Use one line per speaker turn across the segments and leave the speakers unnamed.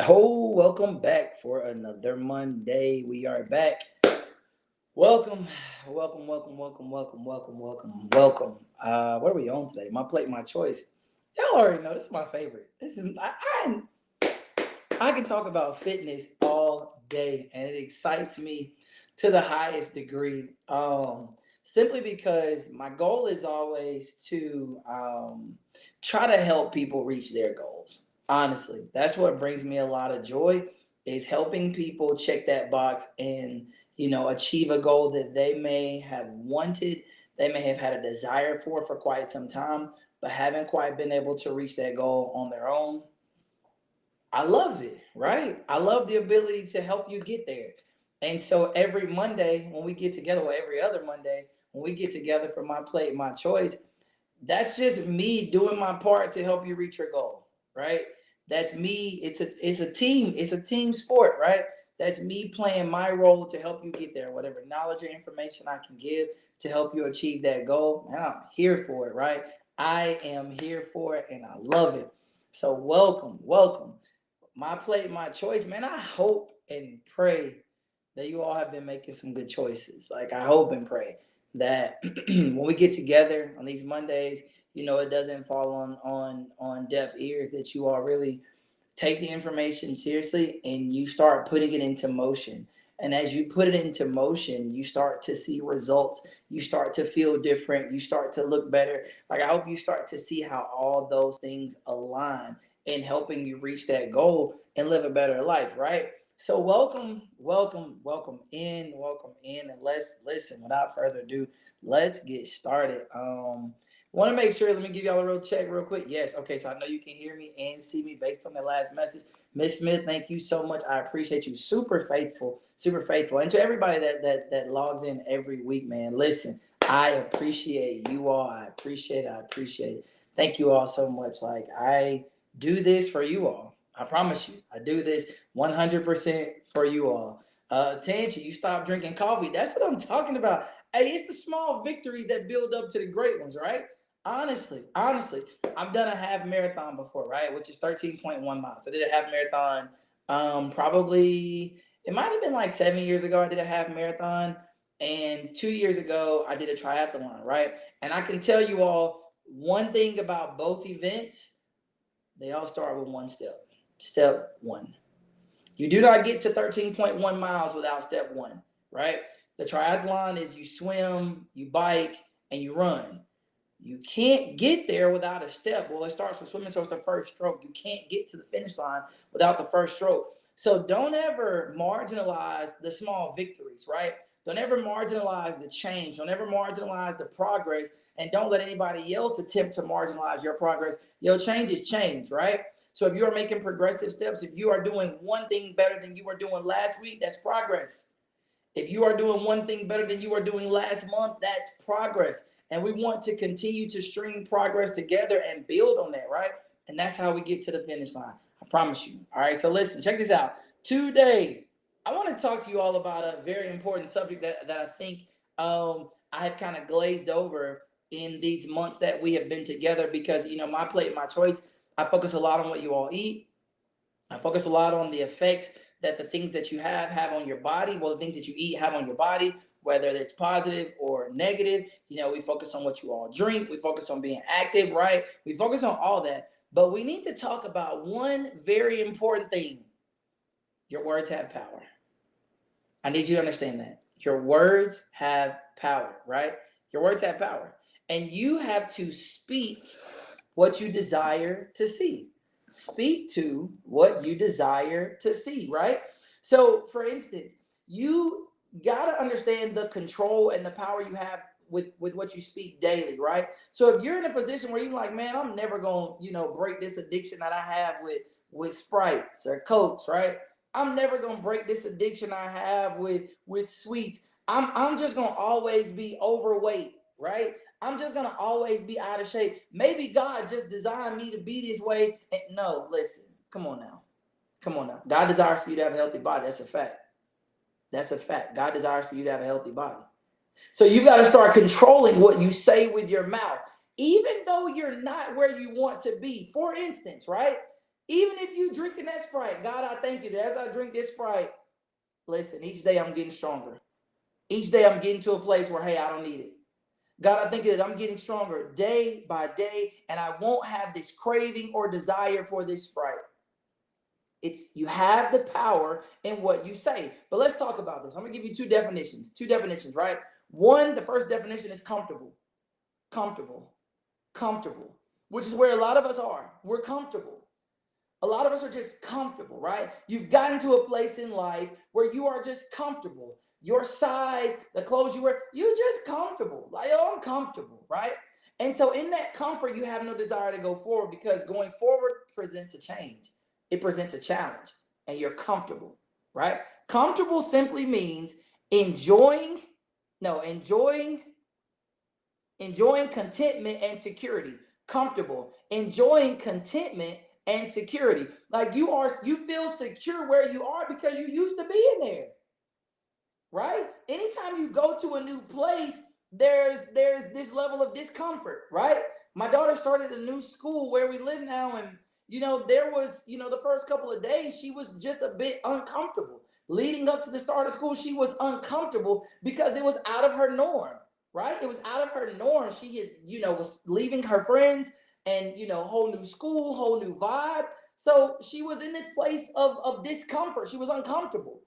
Oh, welcome back for another Monday. We are back. Welcome, welcome. What are we on today? My plate, my choice. Y'all already know this is my favorite. This is I can talk about fitness all day, and it excites me to the highest degree. Simply because my goal is always to try to help people reach their goals. Honestly, that's what brings me a lot of joy is helping people check that box and achieve a goal that they may have wanted, they may have had a desire for quite some time, but haven't quite been able to reach that goal on their own. I love it, right? I love the ability to help you get there. And so every Monday when we get together, or every other Monday when we get together for my plate, my choice, that's just me doing my part to help you reach your goal, right? That's me. It's a team sport, right? That's me playing my role to help you get there. Whatever knowledge or information I can give to help you achieve that goal, and I'm here for it, right? I am here for it, and I love it. So welcome. My plate, my choice, man. I hope and pray that you all have been making some good choices. Like I hope and pray that when we get together on these Mondays, it doesn't fall on deaf ears. That you all really take the information seriously and you start putting it into motion. And as you put it into motion, you start to see results. You start to feel different. You start to look better. Like I hope you start to see how all those things align in helping you reach that goal and live a better life, right? So welcome in, and let's listen. Without further ado, let's get started. Want to make sure. Let me give y'all a real check real quick. Yes, okay. So I know you can hear me and see me based on the last message. Miss Smith, thank you so much. I appreciate you. Super faithful, super faithful. And to everybody that logs in every week, man. Listen, I appreciate you all. I appreciate it. I appreciate it. Thank you all so much. Like I do this for you all. I promise you. I do this 100% for you all. Tangy, you stop drinking coffee. That's what I'm talking about. Hey, it's the small victories that build up to the great ones, right? Honestly, I've done a half marathon before, right? Which is 13.1 miles. I did a half marathon. Probably it might have been like 7 years ago. I did a half marathon, and 2 years ago I did a triathlon, right? And I can tell you all one thing about both events: they all start with one step. Step one. You do not get to 13.1 miles without step one, right? The triathlon is you swim, you bike, and you run. You can't get there without a step. Well, it starts with swimming, so it's the first stroke. You can't get to the finish line without the first stroke. So don't ever marginalize the small victories, right? Don't ever marginalize the change. Don't ever marginalize the progress. And don't let anybody else attempt to marginalize your progress. Your change is change, right? So if you are making progressive steps, if you are doing one thing better than you were doing last week, that's progress. If you are doing one thing better than you were doing last month, that's progress. And we want to continue to string progress together and build on that, right? And that's how we get to the finish line. I promise you. All right, so listen, check this out. Today, I want to talk to you all about a very important subject that I think I have kind of glazed over in these months that we have been together because, my plate, my choice, I focus a lot on what you all eat. I focus a lot on the effects that the things that you have on your body. Well, the things that you eat have on your body, whether it's positive or negative. We focus on what you all drink. We focus on being active, right? We focus on all that. But we need to talk about one very important thing. Your words have power. I need you to understand that. Your words have power, right? Your words have power. And you have to speak what you desire to see. Speak to what you desire to see, right? So, for instance, you got to understand the control and the power you have with what you speak daily, right? So if you're in a position where you're like, man, I'm never going to, break this addiction that I have with Sprites or Cokes, right? I'm never going to break this addiction I have with sweets. I'm just going to always be overweight, right? I'm just gonna always be out of shape. Maybe God just designed me to be this way. And no, listen, come on now. Come on now. God desires for you to have a healthy body. That's a fact. That's a fact. God desires for you to have a healthy body. So you got to start controlling what you say with your mouth, even though you're not where you want to be. For instance, right? Even if you drinking that Sprite, God, I thank you that as I drink this Sprite, listen, each day I'm getting stronger. Each day I'm getting to a place where, hey, I don't need it. God, I thank you that I'm getting stronger day by day, and I won't have this craving or desire for this Sprite. It's you have the power in what you say. But let's talk about this. I'm gonna give you two definitions. Two definitions, right? One, the first definition is comfortable. Comfortable. Comfortable. Which is where a lot of us are. We're comfortable. A lot of us are just comfortable, right? You've gotten to a place in life where you are just comfortable. Your size, the clothes you wear, you're just comfortable. Like, oh, I'm comfortable, right? And so in that comfort, you have no desire to go forward because going forward presents a change. It presents a challenge, and you're comfortable, right? Comfortable simply means enjoying, no, enjoying contentment and security. Comfortable, enjoying contentment and security. Like you feel secure where you are because you used to be in there, right? Anytime you go to a new place, there's this level of discomfort, right? My daughter started a new school where we live now, and there was, the first couple of days she was just a bit uncomfortable. Leading up to the start of school, she was uncomfortable because it was out of her norm, right? It was out of her norm. She had, was leaving her friends and, whole new school, whole new vibe. So she was in this place of discomfort. She was uncomfortable.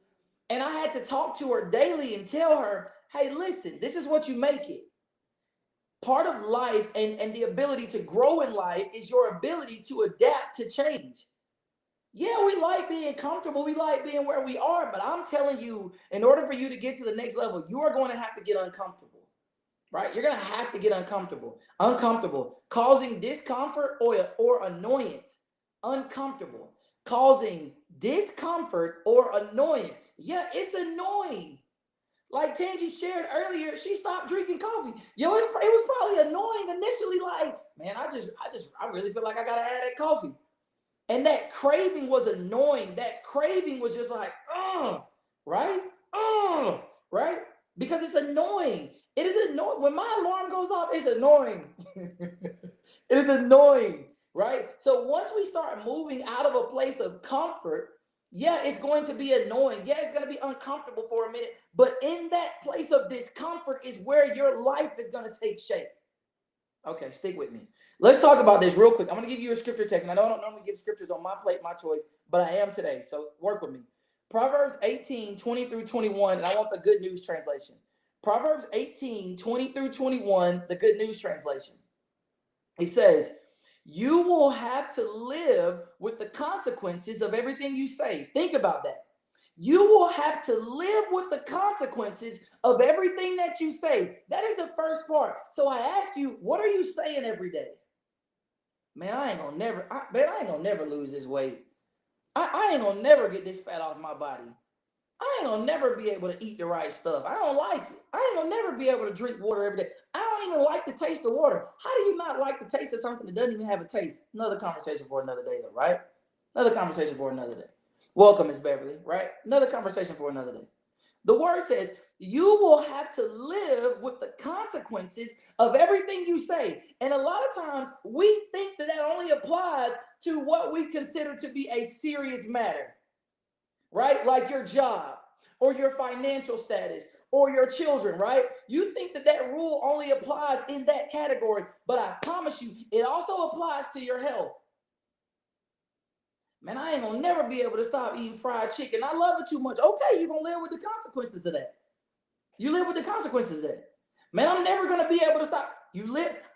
And I had to talk to her daily and tell her, hey, listen, this is what you make it. Part of life and the ability to grow in life is your ability to adapt to change. Yeah, we like being comfortable. We like being where we are. But I'm telling you, in order for you to get to the next level, you are going to have to get uncomfortable, right? You're going to have to get uncomfortable. Uncomfortable, causing discomfort or annoyance. Uncomfortable, causing discomfort or annoyance. Yeah, it's annoying. Like Tangi shared earlier, she stopped drinking coffee. Yo, it was probably annoying initially. Like, man, I really feel like I gotta have that coffee. And that craving was annoying. That craving was just like, right? Right? Because it's annoying. It is annoying. When my alarm goes off, it's annoying. It is annoying, right? So once we start moving out of a place of comfort, yeah, it's going to be annoying. Yeah, it's going to be uncomfortable for a minute. But in that place of discomfort is where your life is going to take shape. Okay, stick with me. Let's talk about this real quick. I'm going to give you a scripture text. And I know I don't normally give scriptures on my plate, my choice, but I am today. So work with me. Proverbs 18, 20 through 21. And I want the Good News translation. Proverbs 18, 20 through 21, the Good News translation. It says, you will have to live with the consequences of everything you say. Think about that. You will have to live with the consequences of everything that you say. That is the first part. So I ask you, what are you saying every day? Man, I ain't gonna never lose this weight. I ain't gonna never get this fat off my body. I ain't gonna never be able to eat the right stuff. I don't like it. I ain't gonna never be able to drink water every day. I don't even like the taste of water. How do you not like the taste of something that doesn't even have a taste? Another conversation for another day, though, right? Another conversation for another day. Welcome, Miss Beverly, right? Another conversation for another day. The word says, you will have to live with the consequences of everything you say. And a lot of times we think that only applies to what we consider to be a serious matter, right? Like your job or your financial status or your children, right? You think that rule only applies in that category, but I promise you, it also applies to your health. Man, I ain't gonna never be able to stop eating fried chicken. I love it too much. Okay, you're gonna live with the consequences of that. You live with the consequences of that. Man, I'm never gonna be able to stop.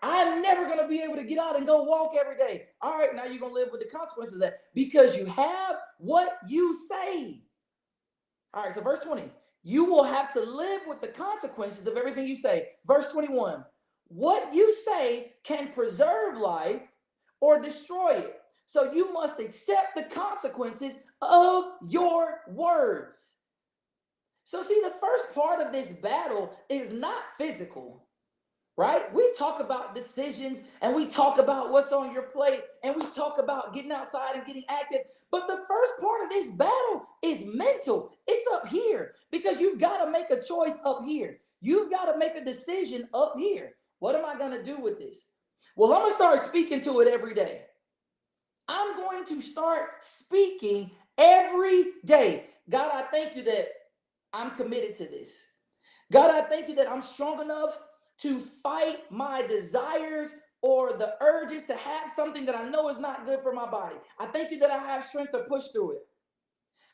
I'm never gonna be able to get out and go walk every day. All right, now you're gonna live with the consequences of that because you have what you say. All right, so verse 20, you will have to live with the consequences of everything you say. Verse 21, what you say can preserve life or destroy it. So you must accept the consequences of your words. So see, the first part of this battle is not physical, right? We talk about decisions and we talk about what's on your plate and we talk about getting outside and getting active. But the first part of this battle is mental. It's up here because you've got to make a choice up here. You've got to make a decision up here. What am I going to do with this? Well, I'm going to start speaking to it every day. I'm going to start speaking every day. God, I thank you that I'm committed to this. God, I thank you that I'm strong enough to fight my desires or the urges to have something that I know is not good for my body. I thank you that I have strength to push through it.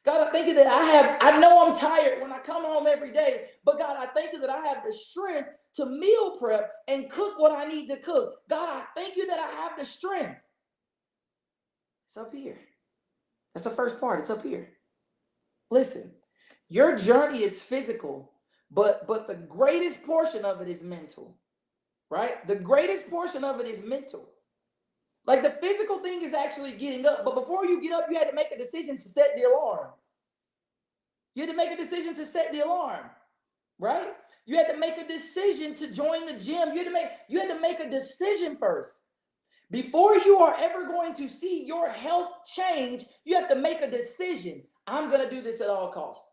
God, I thank you that I know I'm tired when I come home every day, but God, I thank you that I have the strength to meal prep and cook what I need to cook. God, I thank you that I have the strength. It's up here. That's the first part. It's up here. Listen, your journey is physical, but the greatest portion of it is mental, right? The greatest portion of it is mental. Like the physical thing is actually getting up, but before you get up, you had to make a decision to set the alarm. You had to make a decision to set the alarm, right? You had to make a decision to join the gym. You had to make a decision first. Before you are ever going to see your health change, you have to make a decision. I'm going to do this at all costs.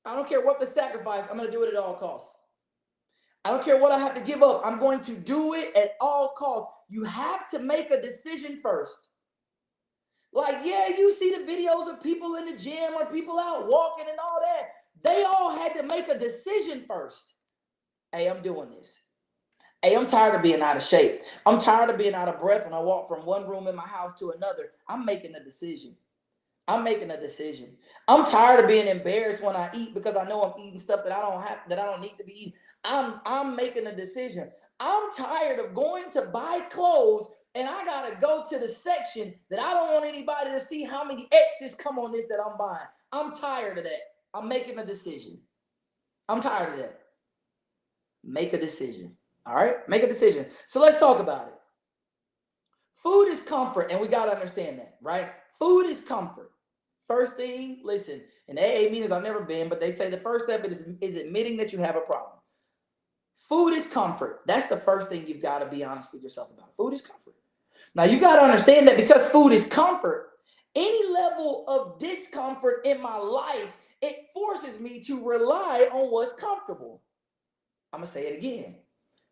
I don't care what the sacrifice, I'm going to do it at all costs. I don't care what I have to give up, I'm going to do it at all costs. You have to make a decision first. Like, yeah, you see the videos of people in the gym or people out walking and all that. They all had to make a decision first. Hey, I'm doing this. Hey, I'm tired of being out of shape. I'm tired of being out of breath when I walk from one room in my house to another. I'm making a decision. I'm making a decision. I'm tired of being embarrassed when I eat because I know I'm eating stuff that I don't need to be eating. I'm making a decision. I'm tired of going to buy clothes and I gotta go to the section that I don't want anybody to see how many X's come on this that I'm buying. I'm tired of that. I'm making a decision. I'm tired of that. Make a decision. All right? Make a decision. So let's talk about it. Food is comfort, and we got to understand that, right? Food is comfort. First thing, listen, in AA meetings I've never been, but they say the first step is admitting that you have a problem. Food is comfort. That's the first thing you've got to be honest with yourself about. Food is comfort. Now you got to understand that because food is comfort, any level of discomfort in my life, it forces me to rely on what's comfortable. I'm going to say it again.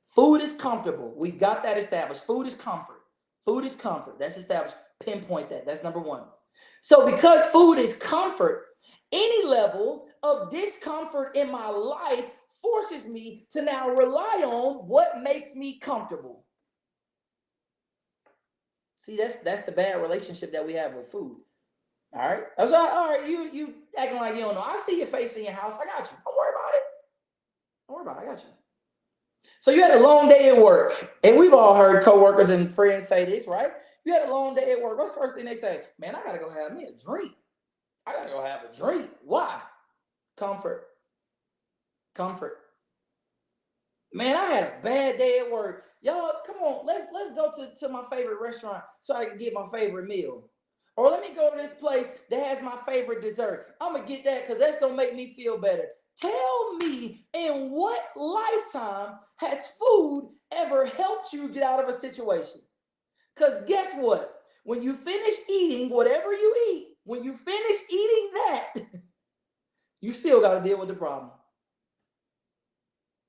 Food is comfortable. We've got that established. Food is comfort. Food is comfort. That's established. Pinpoint that. That's number one. So because food is comfort, any level of discomfort in my life forces me to now rely on what makes me comfortable. See, that's the bad relationship that we have with food. All right. That's all right. You acting like you don't know. I see your face in your house. I got you. Don't worry about it. Don't worry about it. I got you. So you had a long day at work, and we've all heard coworkers and friends say this, right? You had a long day at work. What's the first thing they say? Man, I gotta go have me a drink. I gotta go have a drink. Why? Comfort. Comfort. Man, I had a bad day at work. Y'all, come on, let's go to my favorite restaurant so I can get my favorite meal. Or let me go to this place that has my favorite dessert. I'm gonna get that because that's gonna make me feel better. Tell me, in what lifetime has food ever helped you get out of a situation? Because guess what? When you finish eating whatever you eat, when you finish eating that, you still got to deal with the problem.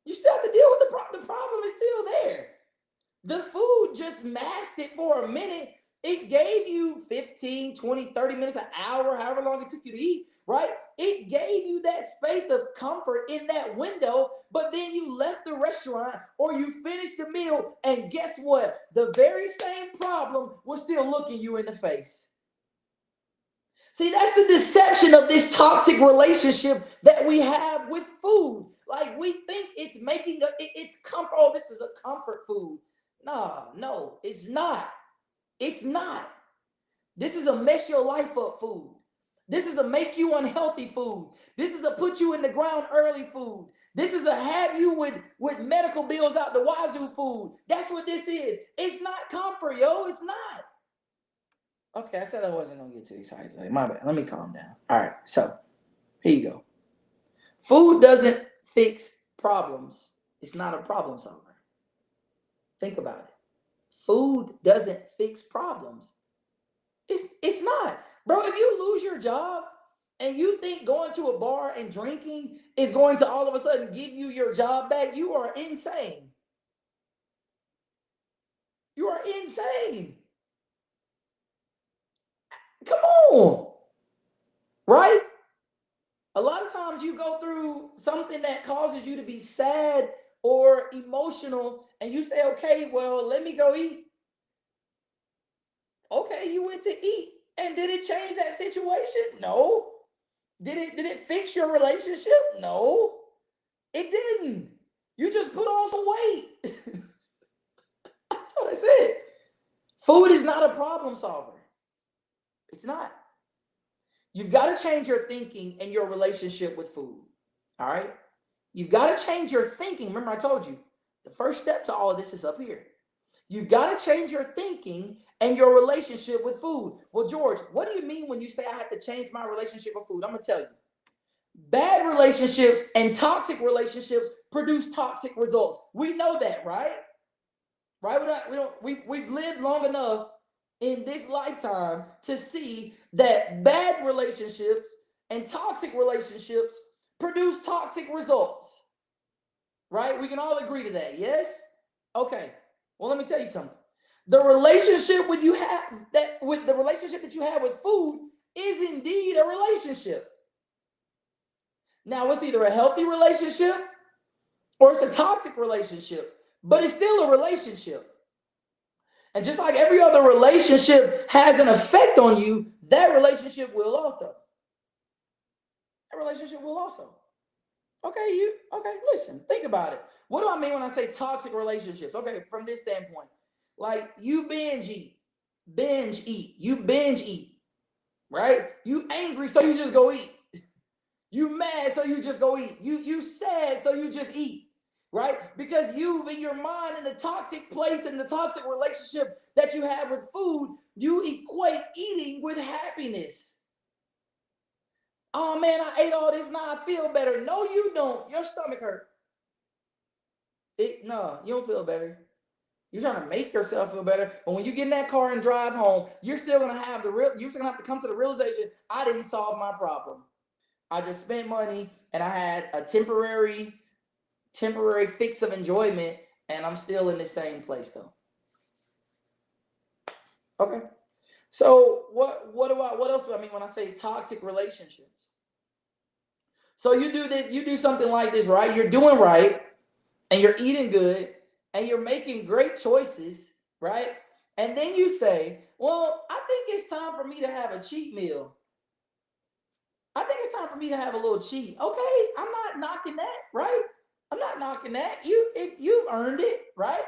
You still have to deal with the problem. The problem is still there. The food just masked it for a minute. It gave you 15, 20, 30 minutes, an hour, however long it took you to eat, right? It gave you that space of comfort in that window, but then you left the restaurant or you finished the meal, and guess what? The very same problem was still looking you in the face. See, that's the deception of this toxic relationship that we have with food. Like we think it's it's comfort. Oh, this is a comfort food. No, it's not. It's not. This is a mess your life up food. This is a make you unhealthy food. This is a put you in the ground early food. This is a have you with medical bills out the wazoo food. That's what this is. It's not comfort, yo. It's not. Okay, I said I wasn't gonna get too excited. My bad. Let me calm down. All right, so here you go. Food doesn't fix problems. It's not a problem solver. Think about it. Food doesn't fix problems. It's not. Bro, if you lose your job and you think going to a bar and drinking is going to all of a sudden give you your job back, you are insane. You are insane. on, right? A lot of times you go through something that causes you to be sad or emotional, and you say, okay, well, let me go eat. Okay, you went to eat. And did it change that situation? No. Did it fix your relationship? No. It didn't. You just put on some weight. That's it. Food is not a problem solver. It's not. You've got to change your thinking and your relationship with food. All right? You've got to change your thinking. Remember, I told you the first step to all of this is up here. You've got to change your thinking and your relationship with food. Well, George, what do you mean when you say I have to change my relationship with food? I'm going to tell you. Bad relationships and toxic relationships produce toxic results. We know that, right? Right? We've lived long enough in this lifetime to see that bad relationships and toxic relationships produce toxic results. Right? We can all agree to that. Yes? Okay. Well, let me tell you something. The relationship with the relationship that you have with food is indeed a relationship. Now, it's either a healthy relationship or it's a toxic relationship, but it's still a relationship. And just like every other relationship has an effect on you, that relationship will also. That relationship will also. Okay, listen, think about it. What do I mean when I say toxic relationships? Okay, from this standpoint, like you binge eat, right? You angry, so you just go eat. You mad, so you just go eat. You sad, so you just eat, right? Because you've in your mind in the toxic place and the toxic relationship that you have with food, you equate eating with happiness. Oh man, I ate all this, now I feel better. No, you don't. Your stomach hurt. No, you don't feel better. You're trying to make yourself feel better. But when you get in that car and drive home, you're still gonna have to come to the realization, I didn't solve my problem. I just spent money and I had a temporary fix of enjoyment, and I'm still in the same place though. Okay. So what else do I mean when I say toxic relationships? So you do this, you do something like this, right? You're doing right and you're eating good and you're making great choices, right? And then you say, well, I think it's time for me to have a cheat meal. I think it's time for me to have a little cheat. Okay, I'm not knocking that, right? I'm not knocking that. You've earned it, right?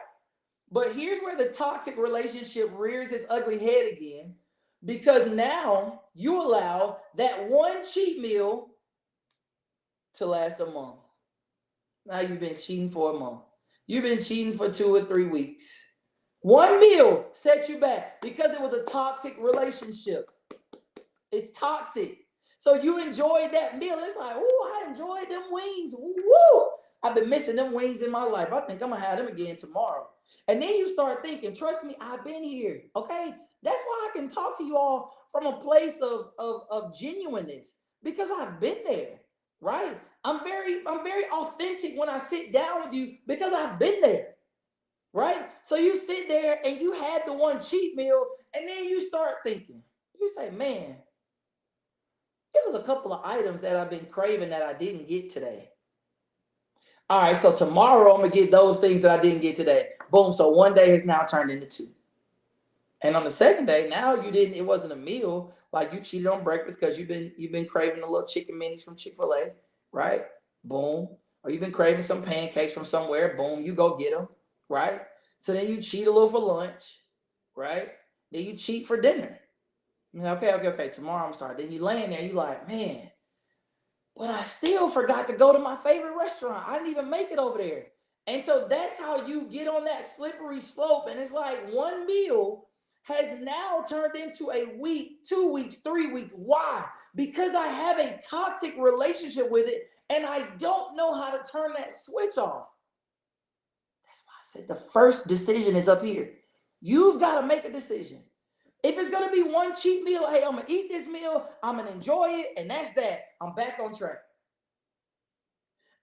But here's where the toxic relationship rears its ugly head again, because now you allow that one cheat meal to last a month. Now you've been cheating for a month. You've been cheating for 2 or 3 weeks. One meal set you back because it was a toxic relationship. It's toxic. So you enjoyed that meal. It's like, oh, I enjoyed them wings. Woo! I've been missing them wings in my life. I think I'm gonna have them again tomorrow. And then you start thinking, trust me, I've been here. Okay. That's why I can talk to you all from a place of genuineness, because I've been there. Right? I'm very authentic when I sit down with you because I've been there. Right? So you sit there and you had the one cheat meal, and then you start thinking, you say, man, there was a couple of items that I've been craving that I didn't get today. All right, so tomorrow I'm gonna get those things that I didn't get today. Boom. So one day has now turned into two. And on the second day, now it wasn't a meal. Like you cheated on breakfast because you've been craving a little chicken minis from Chick-fil-A, right? Boom. Or you've been craving some pancakes from somewhere, boom, you go get them, right? So then you cheat a little for lunch, right? Then you cheat for dinner. Okay. Tomorrow I'm starting. Then you laying there, you like, man, but I still forgot to go to my favorite restaurant. I didn't even make it over there. And so that's how you get on that slippery slope. And it's like one meal has now turned into a week, 2 weeks, 3 weeks. Why? Because I have a toxic relationship with it and I don't know how to turn that switch off. That's why I said the first decision is up here. You've got to make a decision. If it's going to be one cheat meal, hey, I'm going to eat this meal, I'm going to enjoy it, and that's that. I'm back on track.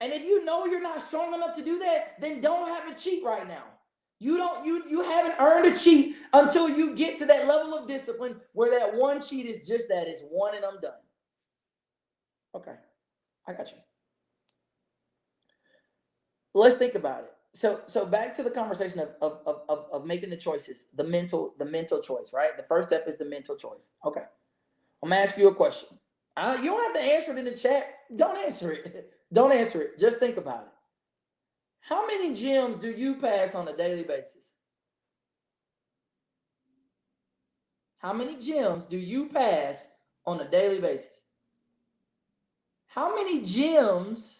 And if you know you're not strong enough to do that, then don't have a cheat right now. You haven't earned a cheat until you get to that level of discipline where that one cheat is just that. It's one and I'm done. Okay, I got you. Let's think about it. So back to the conversation of making the choices, the mental choice, right? The first step is the mental choice. Okay. I'm gonna ask you a question. You don't have to answer it in the chat. Don't answer it. Don't answer it. Just think about it. How many gyms do you pass on a daily basis? How many gyms do you pass on a daily basis? How many gyms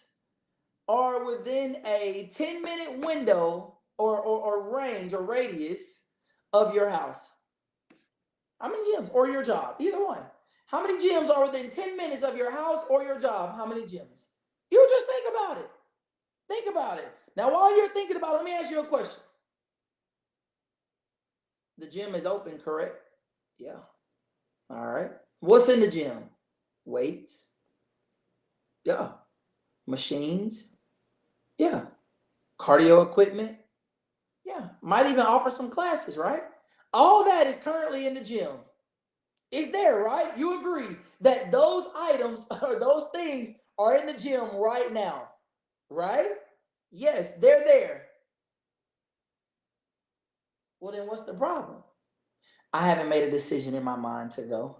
are within a 10-minute window or range or radius of your house? How many gyms? Or your job? Either one. How many gyms are within 10 minutes of your house or your job? How many gyms? You just think about it. Think about it. Now, while you're thinking about it, let me ask you a question. The gym is open, correct? Yeah. All right. What's in the gym? Weights. Yeah. Machines. Yeah. Cardio equipment. Yeah. Might even offer some classes, right? All that is currently in the gym. It's there, right? You agree that those items or those things are in the gym right now, right? Yes, they're there. Well, then what's the problem? I haven't made a decision in my mind to go.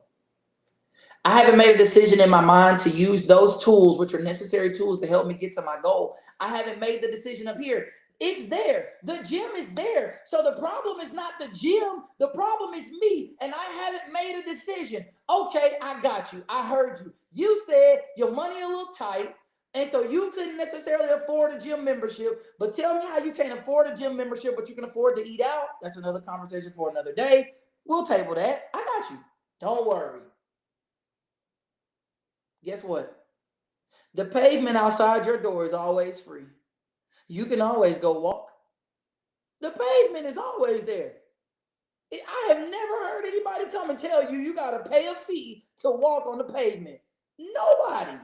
I haven't made a decision in my mind to use those tools, which are necessary tools to help me get to my goal. I haven't made the decision up here. It's there. The gym is there. So the problem is not the gym. The problem is me. And I haven't made a decision. Okay, I got you. I heard you. You said your money a little tight. And so you couldn't necessarily afford a gym membership. But tell me how you can't afford a gym membership, but you can afford to eat out. That's another conversation for another day. We'll table that. I got you. Don't worry. Guess what? The pavement outside your door is always free. You can always go walk. The pavement is always there. I have never heard anybody come and tell you you got to pay a fee to walk on the pavement. Nobody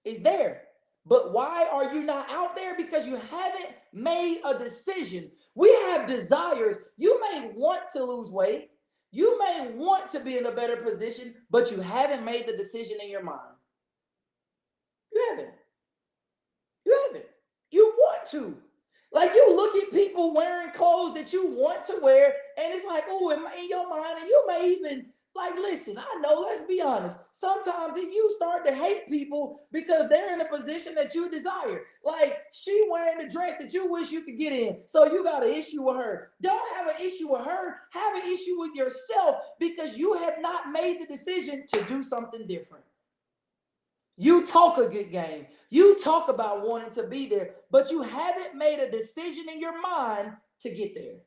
is there. But why are you not out there? Because you haven't made a decision. We have desires. You may want to lose weight. You may want to be in a better position, but you haven't made the decision in your mind. You haven't. You haven't. You want to. Like you look at people wearing clothes that you want to wear, and it's like, oh, in your mind, and you may even like, listen, I know, let's be honest. Sometimes you start to hate people because they're in a position that you desire. Like she wearing the dress that you wish you could get in. So you got an issue with her. Don't have an issue with her. Have an issue with yourself because you have not made the decision to do something different. You talk a good game. You talk about wanting to be there, but you haven't made a decision in your mind to get there.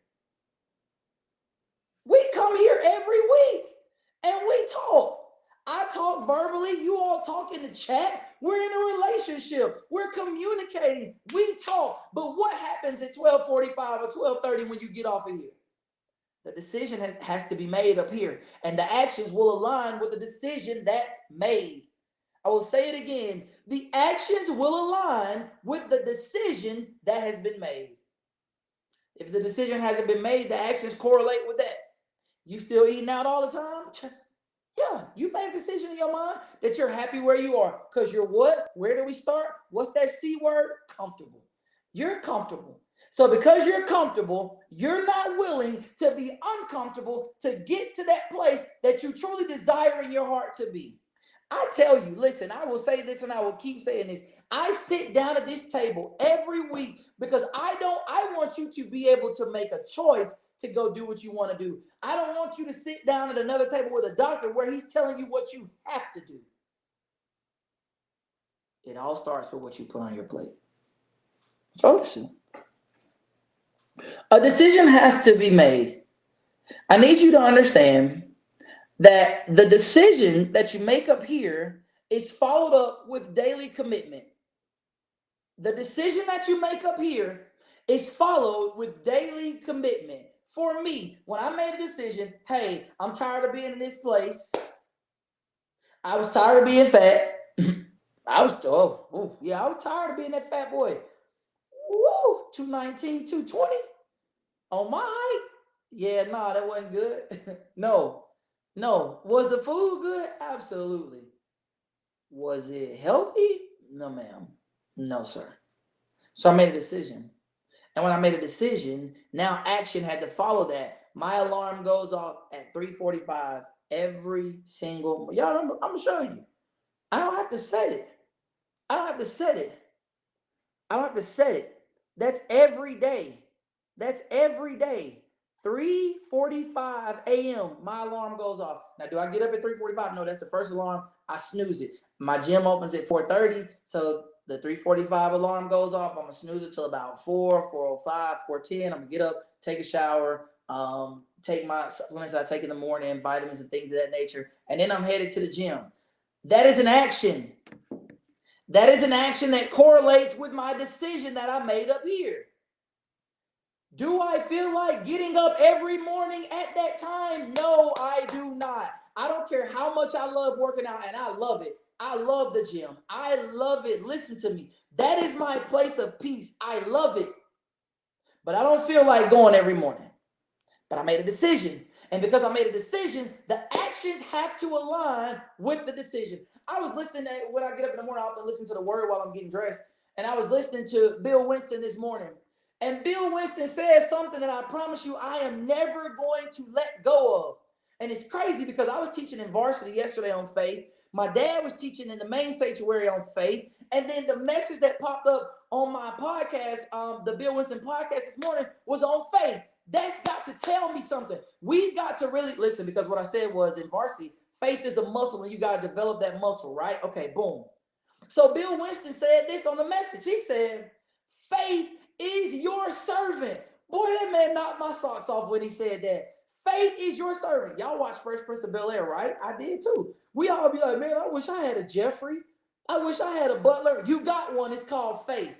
We come here every week and we talk. I talk verbally. You all talk in the chat. We're in a relationship. We're communicating. We talk. But what happens at 12:45 or 12:30 when you get off of here? The decision has to be made up here, and the actions will align with the decision that's made. I will say it again. The actions will align with the decision that has been made. If the decision hasn't been made, the actions correlate with that. You still eating out all the time? Yeah, you made a decision in your mind that you're happy where you are. Because you're what? Where do we start? What's that C word? Comfortable. You're comfortable. So because you're comfortable, you're not willing to be uncomfortable to get to that place that you truly desire in your heart to be. I tell you, listen, I will say this and I will keep saying this. I sit down at this table every week because I want you to be able to make a choice to go do what you want to do. I don't want you to sit down at another table with a doctor where he's telling you what you have to do. It all starts with what you put on your plate. So listen, a decision has to be made. I need you to understand that the decision that you make up here is followed up with daily commitment. The decision that you make up here is followed with daily commitment. For me, when I made a decision, hey, I'm tired of being in this place. I was tired of being fat. I was tired of being that fat boy. Woo, 219, 220. On my height? Yeah, nah, that wasn't good. No, no. Was the food good? Absolutely. Was it healthy? No, ma'am. No, sir. So I made a decision. And when I made a decision, now action had to follow that. My alarm goes off at 3:45 every single. Y'all, I'm gonna show you. I don't have to set it. I don't have to set it. I don't have to set it. That's every day. That's every day. 3:45 a.m. My alarm goes off. Now, do I get up at 3:45? No, that's the first alarm. I snooze it. My gym opens at 4:30, so the 3:45 alarm goes off. I'm gonna snooze it till about 4, 4:05, 4:10. I'm gonna get up, take a shower, take my supplements I take in the morning, vitamins and things of that nature, and then I'm headed to the gym. That is an action. That is an action that correlates with my decision that I made up here. Do I feel like getting up every morning at that time? No, I do not. I don't care how much I love working out, and I love it. I love the gym. I love it. Listen to me. That is my place of peace. I love it. But I don't feel like going every morning. But I made a decision. And because I made a decision, the actions have to align with the decision. I was listening to, when I get up in the morning, I often listen to the word while I'm getting dressed. And I was listening to Bill Winston this morning. And Bill Winston says something that I promise you I am never going to let go of. And it's crazy because I was teaching in varsity yesterday on faith. My dad was teaching in the main sanctuary on faith. And then the message that popped up on my podcast, the Bill Winston podcast this morning, was on faith. That's got to tell me something. We've got to really listen, because what I said was in varsity, faith is a muscle and you got to develop that muscle, right? Okay, boom. So Bill Winston said this on the message. He said, faith is your servant. Boy, that man knocked my socks off when he said that. Faith is your servant. Y'all watch Fresh Prince of Bel-Air, right? I did too. We all be like, man, I wish I had a Jeffrey. I wish I had a Butler. You got one. It's called faith.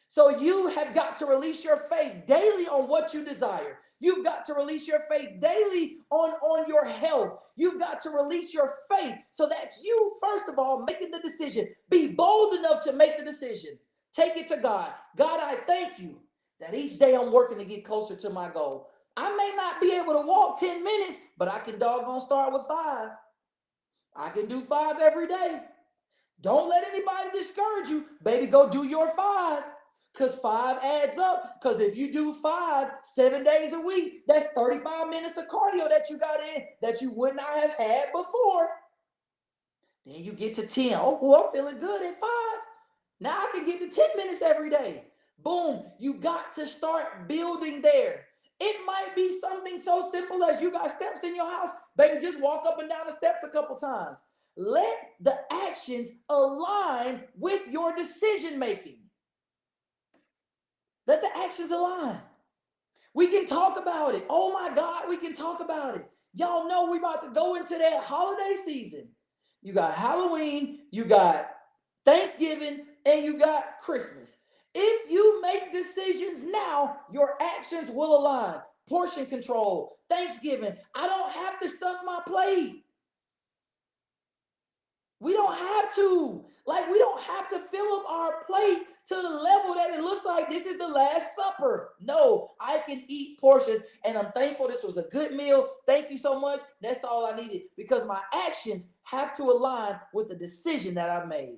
So you have got to release your faith daily on what you desire. You've got to release your faith daily on your health. You've got to release your faith. So that's you, first of all, making the decision. Be bold enough to make the decision. Take it to God. God, I thank you that each day I'm working to get closer to my goal. I may not be able to walk 10 minutes, but I can doggone start with 5. I can do 5 every day. Don't let anybody discourage you. Baby, go do your 5. Because 5 adds up. Because if you do 5, 7 days a week, that's 35 minutes of cardio that you got in that you would not have had before. Then you get to 10. Oh, well, I'm feeling good at 5. Now I can get to 10 minutes every day. Boom. You got to start building there. It might be something so simple as you got steps in your house. Baby, just walk up and down the steps a couple times. Let the actions align with your decision making. Let the actions align. We can talk about it. Oh my God, we can talk about it. Y'all know we about to go into that holiday season. You got Halloween, you got Thanksgiving, and you got Christmas. If you make decisions now, your actions will align. Portion control, Thanksgiving. I don't have to stuff my plate. We don't have to. Like, we don't have to fill up our plate to the level that it looks like this is the Last Supper. No, I can eat portions, and I'm thankful this was a good meal. Thank you so much. That's all I needed, because my actions have to align with the decision that I made.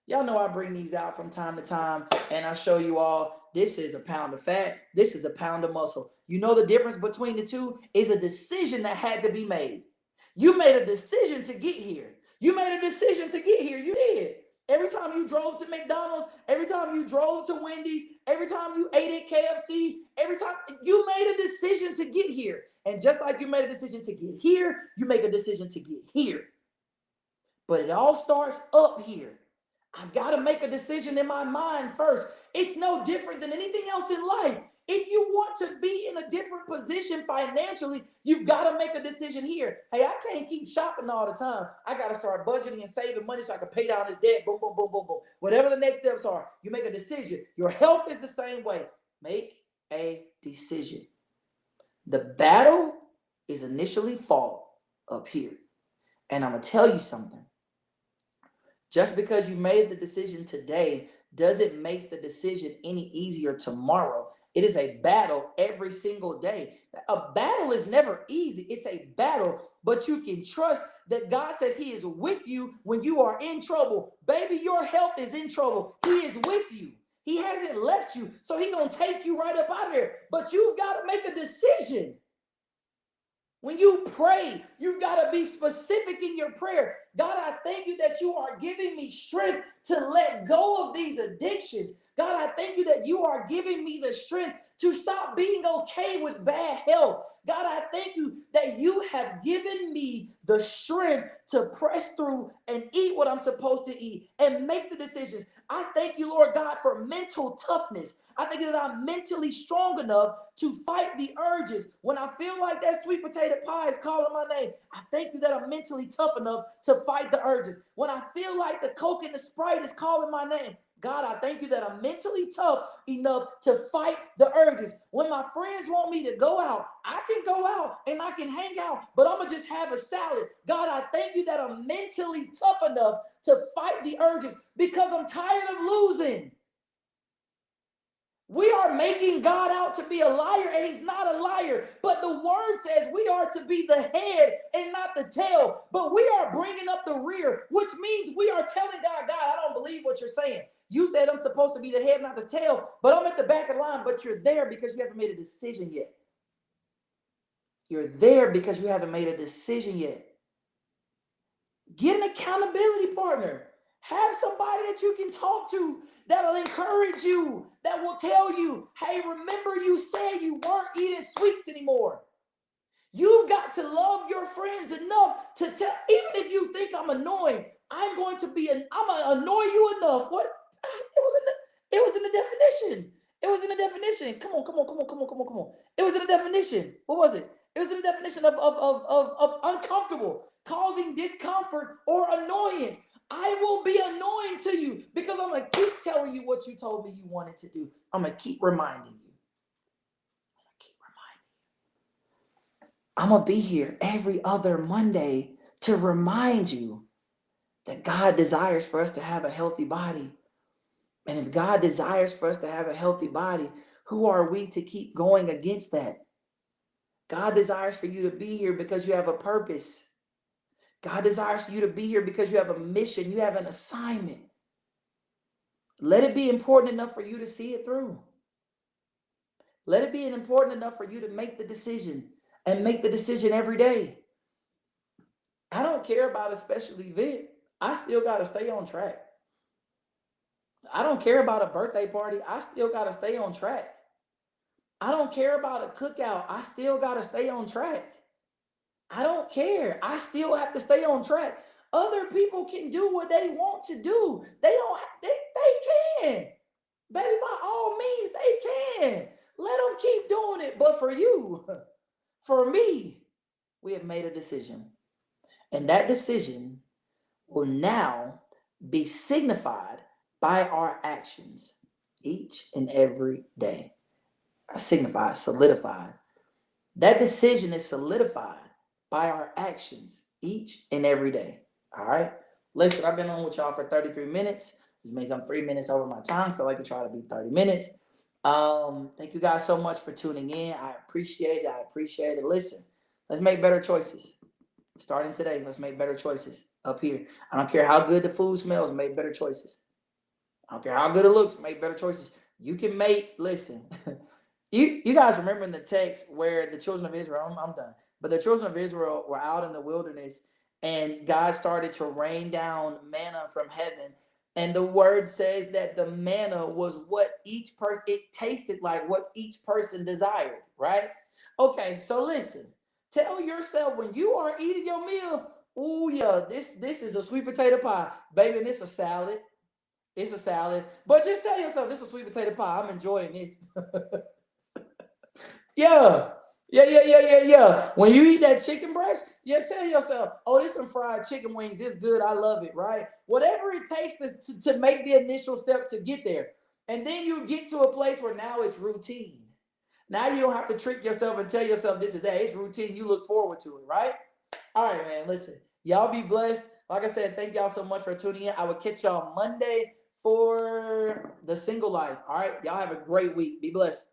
Y'all know I bring these out from time to time, and I show you all, this is a pound of fat. This is a pound of muscle. You know the difference between the two is a decision that had to be made. You made a decision to get here. You made a decision to get here. You did. Every time you drove to McDonald's, every time you drove to Wendy's, every time you ate at KFC, every time you made a decision to get here. And just like you made a decision to get here, you make a decision to get here. But it all starts up here. I've got to make a decision in my mind first. It's no different than anything else in life. If you want to be in a different position financially, you've got to make a decision here. Hey, I can't keep shopping all the time. I got to start budgeting and saving money so I can pay down this debt. Boom, boom, boom, boom, boom. Whatever the next steps are, you make a decision. Your health is the same way. Make a decision. The battle is initially fought up here. And I'm going to tell you something. Just because you made the decision today doesn't make the decision any easier tomorrow. It is a battle every single day. A battle is never easy. It's a battle, but you can trust that God says he is with you when you are in trouble. Baby, your health is in trouble. He is with you. He hasn't left you, so he's going to take you right up out of there. But you've got to make a decision. When you pray, you've got to be specific in your prayer. God, I thank you that you are giving me strength to let go of these addictions. God, I thank you that you are giving me the strength to stop being okay with bad health. God, I thank you that you have given me the strength to press through and eat what I'm supposed to eat and make the decisions. I thank you, Lord God, for mental toughness. I think that I'm mentally strong enough to fight the urges. When I feel like that sweet potato pie is calling my name, I thank you that I'm mentally tough enough to fight the urges. When I feel like the Coke and the Sprite is calling my name, God, I thank you that I'm mentally tough enough to fight the urges. When my friends want me to go out, I can go out and I can hang out, but I'm going to just have a salad. God, I thank you that I'm mentally tough enough to fight the urges because I'm tired of losing. We are making God out to be a liar, and he's not a liar. But the word says we are to be the head and not the tail. But we are bringing up the rear, which means we are telling God, God, I don't believe what you're saying. You said I'm supposed to be the head, not the tail, but I'm at the back of the line. But you're there because you haven't made a decision yet. You're there because you haven't made a decision yet. Get an accountability partner. Have somebody that you can talk to that'll encourage you, that will tell you, hey, remember you said you weren't eating sweets anymore. You've got to love your friends enough to tell, even if you think I'm annoying, I'm going to annoy you enough. What? It was in the definition. It was in the definition. Come on. It was in the definition. What was it? It was in the definition of uncomfortable, causing discomfort or annoyance. I will be annoying to you because I'm going to keep telling you what you told me you wanted to do. I'm going to keep reminding you. I'm going to be here every other Monday to remind you that God desires for us to have a healthy body. And if God desires for us to have a healthy body, who are we to keep going against that? God desires for you to be here because you have a purpose. God desires for you to be here because you have a mission. You have an assignment. Let it be important enough for you to see it through. Let it be important enough for you to make the decision and make the decision every day. I don't care about a special event. I still got to stay on track. I don't care about a birthday party. I still got to stay on track. I don't care about a cookout. I still got to stay on track. I don't care. I still have to stay on track. Other people can do what they want to do. They can. Baby, by all means, they can. Let them keep doing it. But for you, for me, we have made a decision. And that decision will now be signified by our actions each and every day. Signified, solidified. That decision is solidified by our actions each and every day. All right. Listen, I've been on with y'all for 33 minutes, which means I'm 3 minutes over my time. So I like to try to be 30 minutes. Thank you guys so much for tuning in. I appreciate it. Listen, let's make better choices. Starting today, let's make better choices up here. I don't care how good the food smells, make better choices. I don't care how good it looks, make better choices. You can listen. You guys remember in the text where the children of Israel, I'm done, but the children of Israel were out in the wilderness and God started to rain down manna from heaven. And the word says that the manna was what each person, it tasted like what each person desired, right? Okay, so listen, tell yourself when you are eating your meal, oh yeah, this is a sweet potato pie, baby, and it's a salad. It's a salad, but just tell yourself this is a sweet potato pie. I'm enjoying this. Yeah. Yeah. When you eat that chicken breast, tell yourself, oh, this some fried chicken wings. It's good. I love it, right? Whatever it takes to make the initial step to get there. And then you get to a place where now it's routine. Now you don't have to trick yourself and tell yourself this is that. It's routine. You look forward to it, right? All right, man. Listen, y'all be blessed. Like I said, thank y'all so much for tuning in. I will catch y'all Monday for the single life. All right. Y'all have a great week. Be blessed.